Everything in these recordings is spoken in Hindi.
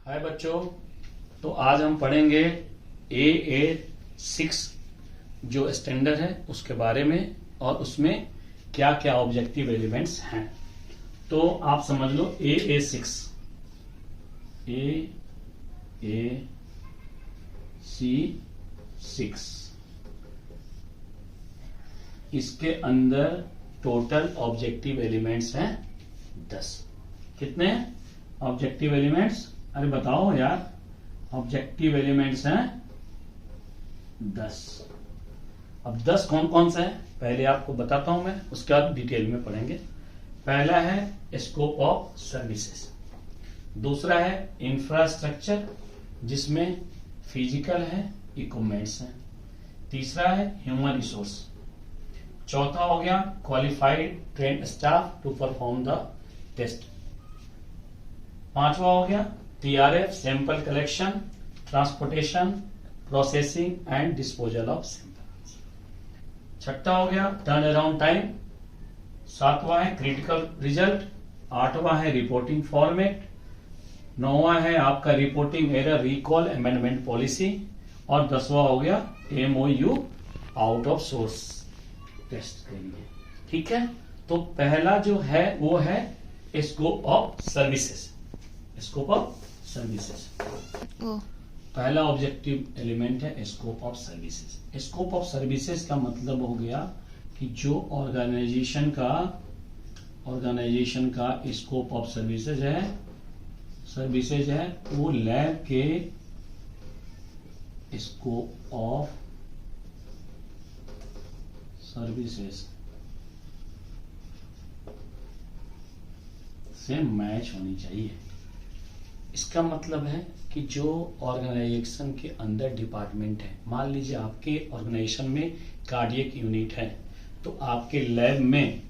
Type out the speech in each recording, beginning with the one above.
हाय बच्चों, तो आज हम पढ़ेंगे AA6 जो स्टैंडर्ड है उसके बारे में और उसमें क्या क्या ऑब्जेक्टिव एलिमेंट्स हैं। तो आप समझ लो AA6 इसके अंदर टोटल ऑब्जेक्टिव एलिमेंट्स हैं 10। कितने ऑब्जेक्टिव एलिमेंट्स? अरे बताओ यार, ऑब्जेक्टिव एलिमेंट्स हैं 10। अब 10 कौन कौन सा है पहले आपको बताता हूं मैं, उसके बाद डिटेल में पढ़ेंगे। पहला है स्कोप ऑफ सर्विसेज, दूसरा है इंफ्रास्ट्रक्चर जिसमें फिजिकल है, इक्विपमेंट्स हैं, तीसरा है ह्यूमन रिसोर्स, चौथा हो गया qualified train staff to perform the test, पांचवा हो गया TRF sample collection, transportation, processing and disposal of sample, छठा हो गया टर्न अराउंड टाइम, सातवां है क्रिटिकल रिजल्ट, आठवां है रिपोर्टिंग फॉर्मेट, नौवां है आपका reporting error recall amendment policy और 10वां हो गया MOU out of source test के लिए। ठीक है, तो पहला जो है वो है scope of services. Scope of services पहला ऑब्जेक्टिव एलिमेंट है scope of services. Scope of services का मतलब हो गया कि जो ऑर्गेनाइजेशन का स्कोप ऑफ सर्विसेज है वो लैब के स्कोप ऑफ सर्विसेज से मैच होनी चाहिए। इसका मतलब है कि जो ऑर्गेनाइजेशन के अंदर डिपार्टमेंट है, मान लीजिए आपके ऑर्गेनाइजेशन में कार्डियक यूनिट है तो आपके लैब में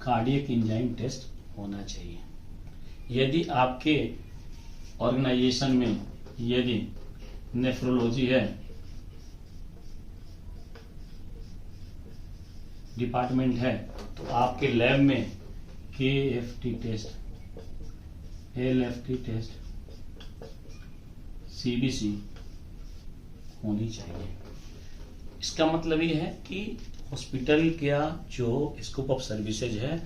कार्डियक एंजाइम टेस्ट होना चाहिए। यदि आपके ऑर्गेनाइजेशन में यदि नेफ्रोलॉजी है डिपार्टमेंट है तो आपके लैब में KFT test, LFT test, CBC होनी चाहिए। इसका मतलब ये है कि हॉस्पिटल का जो स्कोप ऑफ सर्विसेज है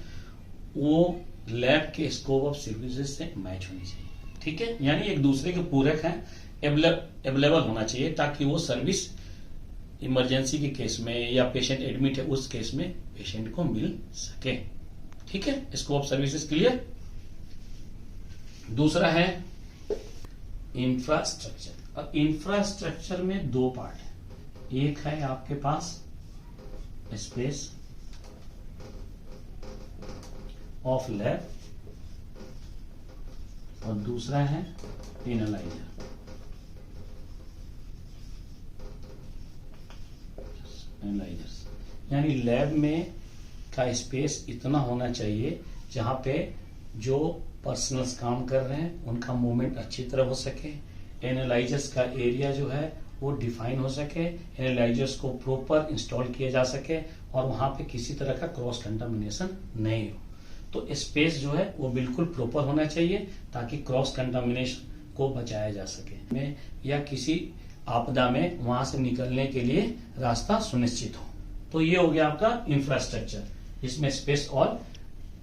वो लैब के स्कोप ऑफ सर्विसेज से मैच होनी चाहिए। ठीक है, यानी एक दूसरे के पूरक हैं, अवेलेबल होना चाहिए ताकि वो सर्विस इमरजेंसी के केस में या पेशेंट एडमिट है उस केस में पेशेंट को मिल सके। ठीक है, स्कोप ऑफ सर्विसेज क्लियर। दूसरा है इंफ्रास्ट्रक्चर। अब इंफ्रास्ट्रक्चर में दो पार्ट है, एक है आपके पास स्पेस ऑफ लैब और दूसरा है एनालाइजर। यानी लैब में का स्पेस इतना होना चाहिए जहां पे जो पर्सनल्स काम कर रहे हैं उनका मूवमेंट अच्छी तरह हो सके, एनालाइजर्स का एरिया जो है वो डिफाइन हो सके, एनालाइजर्स को प्रॉपर इंस्टॉल किया जा सके और वहां पे किसी तरह का क्रॉस कंटामिनेशन नहीं हो। तो स्पेस जो है वो बिल्कुल प्रॉपर होना चाहिए ताकि क्रॉस कंटामिनेशन को बचाया जा सके में या किसी आपदा में वहां से निकलने के लिए रास्ता सुनिश्चित हो। तो ये हो गया आपका इंफ्रास्ट्रक्चर, इसमें स्पेस और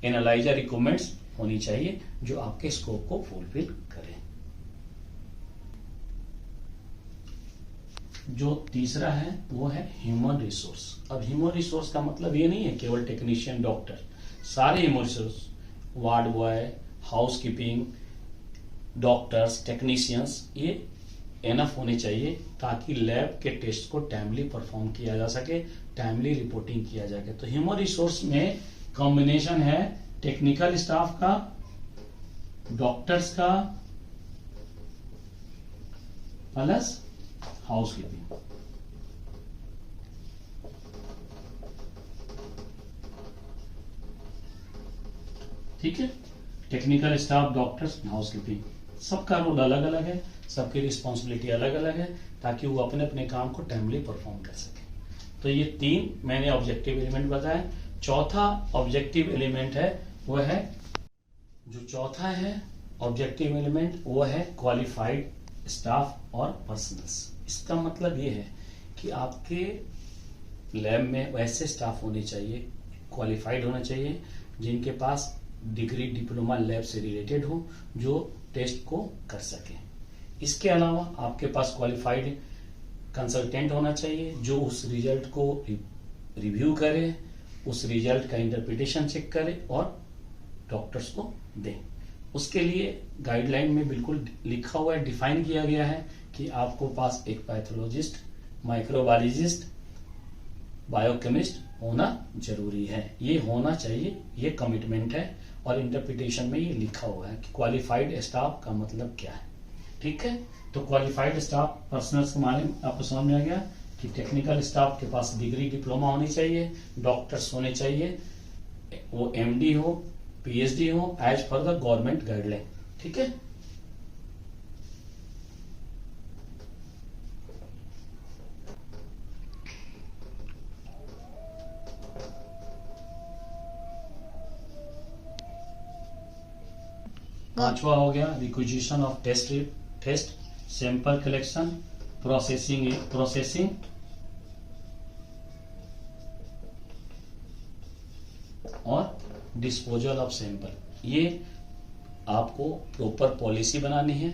एनालाइजर इक्विपमेंट्स होनी चाहिए जो आपके स्कोप को फुलफिल करें। जो तीसरा है वो है ह्यूमन रिसोर्स। अब ह्यूमन रिसोर्स का मतलब ये नहीं है केवल टेक्नीशियन, डॉक्टर, सारे human resource, ward boy, housekeeping, doctors, technicians, ये एनफ होने चाहिए ताकि लैब के टेस्ट को टाइमली परफॉर्म किया जा सके, टाइमली रिपोर्टिंग किया जा सके। तो ह्यूमन रिसोर्स में कॉम्बिनेशन है टेक्निकल स्टाफ का, डॉक्टर्स का प्लस हाउसकीपिंग। ठीक है, टेक्निकल स्टाफ, डॉक्टर्स, हाउसकीपिंग, सबका रोल अलग अलग है, सबकी रिस्पॉन्सिबिलिटी अलग अलग है ताकि वो अपने अपने काम को टाइमली परफॉर्म कर सके। तो ये तीन मैंने ऑब्जेक्टिव एलिमेंट बताए। चौथा ऑब्जेक्टिव एलिमेंट है वो है जो चौथा है ऑब्जेक्टिव एलिमेंट वो है क्वालिफाइड स्टाफ और पर्सनल्स। इसका मतलब ये है कि आपके लैब में वैसे स्टाफ होने चाहिए, क्वालिफाइड होना चाहिए, जिनके पास डिग्री डिप्लोमा लैब से रिलेटेड हो, जो टेस्ट को कर सके। इसके अलावा आपके पास क्वालिफाइड कंसल्टेंट होना चाहिए, जो उस रिजल्ट को रिव्यू करे, उस रिजल्ट का इंटरप्रिटेशन चेक करे और डॉक्टर्स को दे। उसके लिए गाइडलाइन में बिल्कुल लिखा हुआ है, डिफाइन किया गया है कि आपको पास एक पैथोलॉजिस्ट, माइक्रोबायोलॉजिस्ट, बायोकेमिस्ट होना जरूरी है। ये होना चाहिए, ये कमिटमेंट है और इंटरप्रिटेशन में ये लिखा हुआ है कि क्वालिफाइड स्टाफ का मतलब क्या है। ठीक है, तो क्वालिफाइड स्टाफ पर्सनल्स के माने आपको समझ में आ गया कि टेक्निकल स्टाफ के पास डिग्री डिप्लोमा होनी चाहिए, डॉक्टर्स होने चाहिए, वो एमडी हो, पीएचडी हो, as per the government guideline. ठीक है, पांचवा हो गया requisition of test sample collection, processing और डिस्पोजल ऑफ सैंपल। ये आपको प्रॉपर पॉलिसी बनानी है,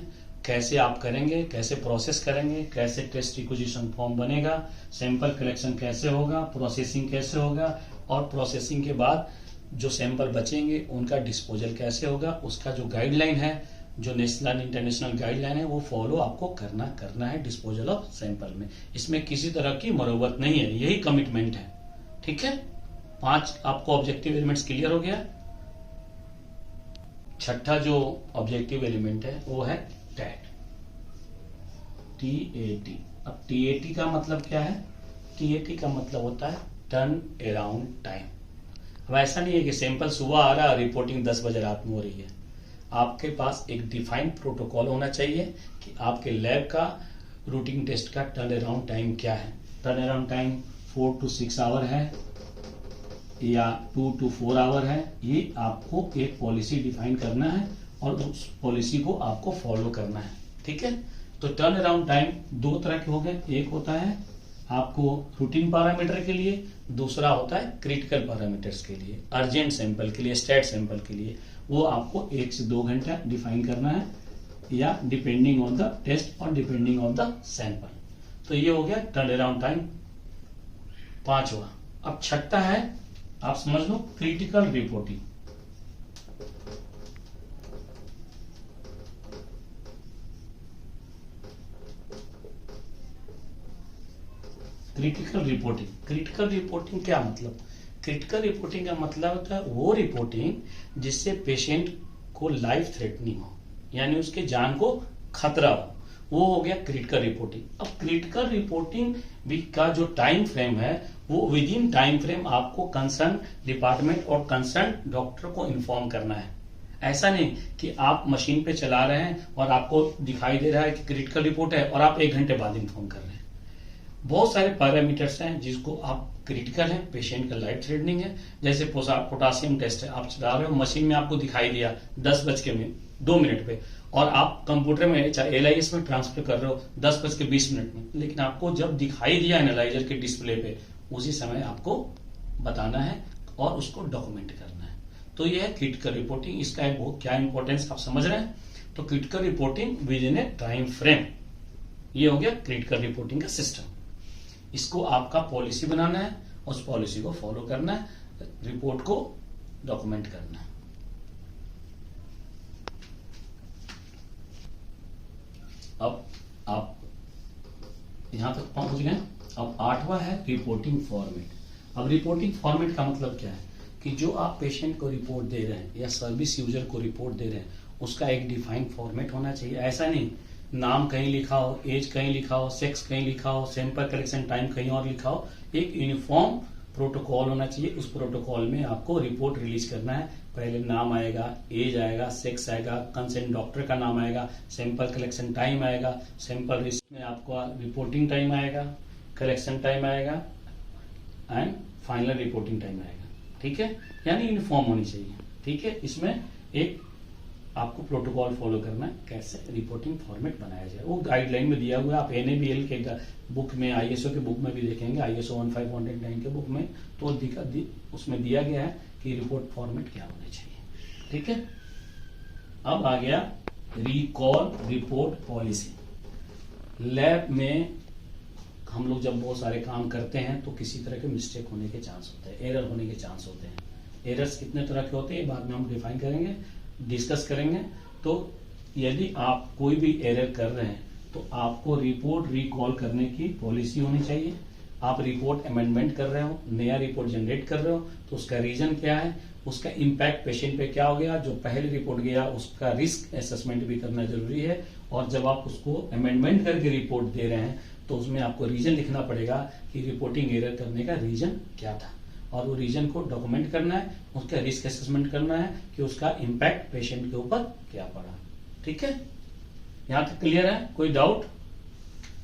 कैसे आप करेंगे, कैसे प्रोसेस करेंगे, कैसे टेस्ट रिक्विजिशन फॉर्म बनेगा, सैंपल कलेक्शन कैसे होगा, प्रोसेसिंग कैसे होगा और प्रोसेसिंग के बाद जो सैंपल बचेंगे उनका डिस्पोजल कैसे होगा। उसका जो गाइडलाइन है, जो नेशनल इंटरनेशनल गाइडलाइन है, वो फॉलो आपको करना है डिस्पोजल ऑफ सैंपल में। इसमें किसी तरह की मरोवत नहीं है, यही कमिटमेंट है। ठीक है, 5 आपको ऑब्जेक्टिव एलिमेंट्स क्लियर हो गया। छठा जो ऑब्जेक्टिव एलिमेंट है वो है टैट, TAT। अब TAT का मतलब क्या है? TAT का मतलब होता है टर्न अराउंड टाइम। अब ऐसा नहीं है कि सैंपल सुबह आ रहा है, रिपोर्टिंग 10 बजे रात में हो रही है। आपके पास एक डिफाइंड प्रोटोकॉल होना चाहिए कि आपके लैब का रूटीन टेस्ट का टर्न अराउंड टाइम क्या है। Turn around time 4 to 6 hour है या 2 to 4 आवर है। ये आपको एक पॉलिसी डिफाइन करना है और उस पॉलिसी को आपको फॉलो करना है। ठीक है, तो टर्न अराउंड टाइम 2 तरह के हो गए। एक होता है आपको रूटीन पैरामीटर के लिए, दूसरा होता है क्रिटिकल पैरामीटर्स के लिए, अर्जेंट सैंपल के लिए, स्टेट सैंपल के लिए। वो आपको 1 से 2 घंटा डिफाइन करना है, या डिपेंडिंग ऑन द टेस्ट और डिपेंडिंग ऑन द सैंपल। तो ये हो गया टर्न अराउंड टाइम 5वां। अब 6ठा है, आप समझ लो, क्रिटिकल रिपोर्टिंग। क्रिटिकल रिपोर्टिंग क्या मतलब? क्रिटिकल रिपोर्टिंग का मतलब होता है वो रिपोर्टिंग जिससे पेशेंट को लाइफ थ्रेटनिंग हो, यानी उसके जान को खतरा हो, वो हो गया क्रिटिकल रिपोर्टिंग। अब क्रिटिकल रिपोर्टिंग भी का जो टाइम फ्रेम है, वो विद इन टाइम फ्रेम आपको कंसर्न डिपार्टमेंट और कंसर्न डॉक्टर को इन्फॉर्म करना है। ऐसा नहीं कि आप मशीन पे चला रहे हैं और आपको दिखाई दे रहा है कि क्रिटिकल रिपोर्ट है और आप 1 घंटे बाद इन्फॉर्म कर रहे हैं। बहुत सारे पैरामीटर्स हैं जिसको आप क्रिटिकल है, पेशेंट का लाइफ थ्रेटनिंग है। जैसे पोटासियम टेस्ट है, आप चला रहे हो, मशीन में आपको दिखाई दिया 10:02 पे, और आप कंप्यूटर में चाहे LIS में ट्रांसफर कर रहे हो 10:20 में, लेकिन आपको जब दिखाई दिया एनालाइजर के डिस्प्ले पे, उसी समय आपको बताना है और उसको डॉक्यूमेंट करना है। तो ये है क्रिटिकल रिपोर्टिंग। इसका एक बहुत क्या इंपॉर्टेंस आप समझ रहे हैं। तो critical reporting with in A time frame, ये हो गया क्रिटिकल रिपोर्टिंग का सिस्टम। इसको आपका पॉलिसी बनाना है, उस पॉलिसी को फॉलो करना है, रिपोर्ट को डॉक्यूमेंट करना है। अब आप यहां तक पहुंच गए। अब 8वां है रिपोर्टिंग फॉर्मेट। अब रिपोर्टिंग फॉर्मेट का मतलब क्या है कि जो आप पेशेंट को रिपोर्ट दे रहे हैं या सर्विस यूजर को रिपोर्ट दे रहे हैं, उसका एक डिफाइंड फॉर्मेट होना चाहिए। ऐसा नहीं नाम कहीं लिखा हो, एज कहीं लिखा हो, सेक्स कहीं लिखा हो, सैंपल कलेक्शन टाइम कहीं और लिखा हो। एक यूनिफॉर्म प्रोटोकॉल होना चाहिए। उस प्रोटोकॉल में आपको रिपोर्ट रिलीज करना है। पहले नाम आएगा, एज आएगा, सेक्स आएगा, कंसर्न डॉक्टर का नाम आएगा, सैंपल कलेक्शन टाइम आएगा, सैंपल रिसिप्ट में आपको रिपोर्टिंग टाइम आएगा, कलेक्शन टाइम आएगा एंड फाइनल रिपोर्टिंग टाइम आएगा। ठीक है, यानी यूनिफॉर्म होनी चाहिए। ठीक है, इसमें एक आपको प्रोटोकॉल फॉलो करना है, कैसे रिपोर्टिंग फॉर्मेट बनाया जाए। वो गाइडलाइन में दिया हुआ है, आप NABL के बुक में, ISO के बुक में भी देखेंगे, ISO 15189 के बुक में, तो उसमें दिया गया है कि रिपोर्ट फॉर्मेट क्या होना चाहिए। ठीक है, अब आ गया रिकॉल रिपोर्ट पॉलिसी। लैब में हम लोग जब बहुत सारे काम करते हैं तो किसी तरह के मिस्टेक होने के चांस होते हैं, एरर होने के चांस होते हैं। एरर्स कितने तरह के होते हैं बाद में हम डिफाइन करेंगे, डिस्कस करेंगे। तो यदि आप कोई भी एरर कर रहे हैं तो आपको रिपोर्ट रिकॉल करने की पॉलिसी होनी चाहिए। आप रिपोर्ट अमेंडमेंट कर रहे हो, नया रिपोर्ट जनरेट कर रहे हो, तो उसका रीजन क्या है, उसका इम्पैक्ट पेशेंट पे क्या हो गया, जो पहले रिपोर्ट गया उसका रिस्क असेसमेंट भी करना जरूरी है। और जब आप उसको अमेंडमेंट करके रिपोर्ट दे रहे हैं तो उसमें आपको रीजन लिखना पड़ेगा कि रिपोर्टिंग एरर करने का रीजन क्या था, और वो रीजन को डॉक्यूमेंट करना है, उसका रिस्क असेसमेंट करना है कि उसका इम्पैक्ट पेशेंट के ऊपर क्या पड़ा। ठीक है, यहां तक क्लियर है, कोई डाउट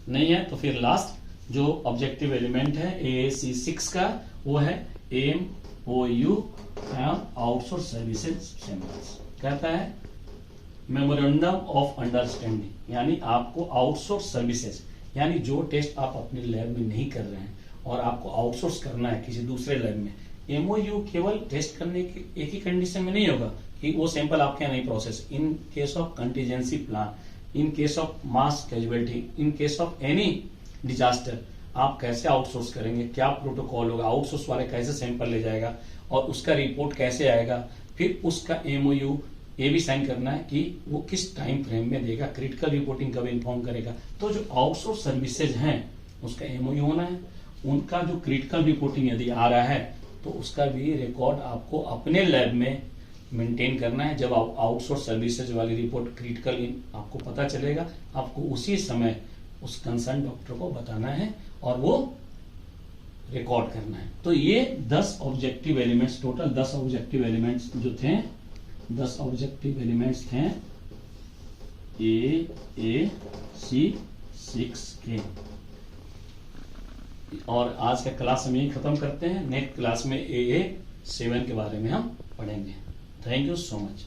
नहीं है? तो फिर लास्ट जो ऑब्जेक्टिव एलिमेंट है AAC 6 का, वो है MOU आउटसोर्स सर्विसेज सेंटर्स। कहता है मेमोरेंडम ऑफ अंडरस्टैंडिंग, यानी आपको आउटसोर्स सर्विसेज, यानी जो टेस्ट आप अपने लैब में नहीं कर रहे हैं और आपको आउटसोर्स करना है किसी दूसरे लैब में। MOU केवल टेस्ट करने की एक ही कंडीशन में नहीं होगा कि वो सैंपल आपके यहाँ नहीं process, in case of contingency plan, in case of mass casualty, in case of any disaster, आप कैसे आउटसोर्स करेंगे, क्या प्रोटोकॉल होगा, आउटसोर्स वाले कैसे सैंपल ले जाएगा और उसका रिपोर्ट कैसे आएगा, फिर उसका MOU ये भी साइन करना है कि वो किस टाइम फ्रेम में देगा, क्रिटिकल रिपोर्टिंग कब इन्फॉर्म करेगा। तो जो आउटसोर्स सर्विसेज हैं उसका MOU होना है, उनका जो क्रिटिकल रिपोर्टिंग यदि आ रहा है तो उसका भी रिकॉर्ड आपको अपने लैब में मेंटेन करना है। जब आप आउटसोर्स सर्विसेज वाली रिपोर्ट क्रिटिकल आपको पता चलेगा, आपको उसी समय उस कंसर्न डॉक्टर को बताना है और वो रिकॉर्ड करना है। तो ये 10 objective elements, total 10 objective elements जो थे, 10 ऑब्जेक्टिव एलिमेंट्स थे AAC 6 के। और आज का क्लास हम यही खत्म करते हैं। नेक्स्ट क्लास में AA 7 के बारे में हम पढ़ेंगे। Thank you so much.